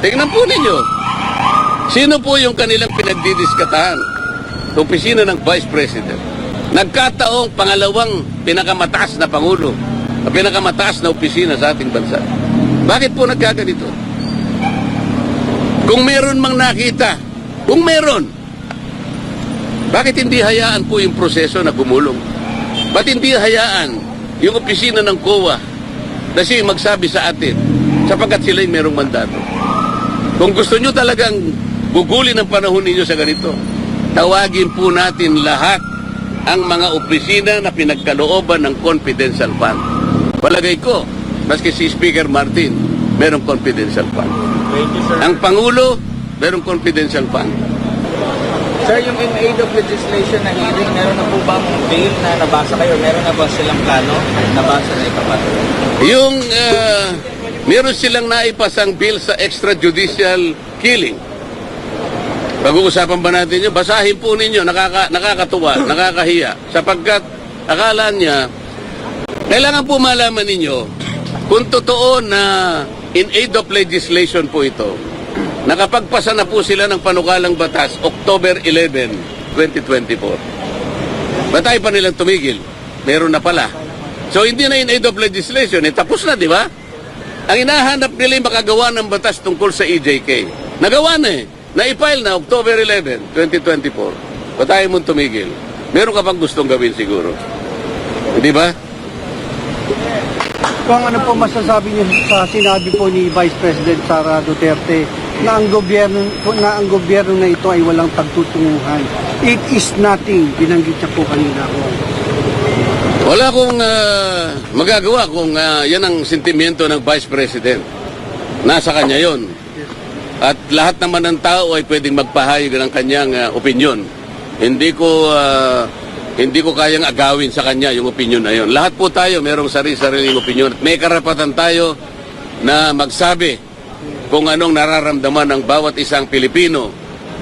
Tingnan po ninyo. Sino po yung kanilang pinagdidiskatahan? Opisina ng Vice President. Nagkataong pangalawang pinakamataas na Pangulo, pinakamataas na opisina sa ating bansa. Bakit po nagkaganito? Kung meron mang nakita, kung meron, bakit hindi hayaan po yung proseso na gumulong? Ba't hindi hayaan yung opisina ng COA na siya magsabi sa atin sapagkat sila'y merong mandato? Kung gusto nyo talagang gugulin ang panahon ninyo sa ganito, tawagin po natin lahat ang mga opisina na pinagkalooban ng confidential fund. Palagay ko, maski si Speaker Martin, merong confidential fund. Thank you, sir. Ang Pangulo, merong confidential fund. Sir, yung in aid of legislation na hearing, meron na po ba ang bill na nabasa kayo? Meron na ba silang plano? Nabasa na ipapasa? Yung meron silang naipasang bill sa extrajudicial killing. Pag-uusapan ba natin yun? Basahin po ninyo, nakakatuwa, nakakahiya. Sapagkat akala niya, kailangan po malaman ninyo, kung totoo na in aid of legislation po ito, nakapagpasa na po sila ng panukalang batas October 11, 2024. Ba't tayo pa nilang tumigil? Meron na pala. So hindi na in aid of legislation, tapos na, di ba? Ang hinahanap nila yung makagawa ng batas tungkol sa EJK. Nagawa na eh. Na-file na October 11, 2024. Ba't tayo mong tumigil? Meron ka pang gustong gawin siguro. Hindi ba? Kung ano po masasabi niyo sa sinabi po ni Vice President Sara Duterte na ang gobyerno na ito ay walang pagtutunguhan. It is nothing. Binanggit niya po kanina ko. Wala akong magagawa kung yan ang sentimiento ng Vice President. Nasa kanya yon. At lahat naman ng tao ay pwedeng magpahayag ng kanyang opinyon. Hindi ko kayang agawin sa kanya yung opinyon na yon. Lahat po tayo merong sarili-sariling opinyon. At may karapatan tayo na magsabi kung anong nararamdaman ng bawat isang Pilipino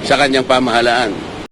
sa kanyang pamahalaan.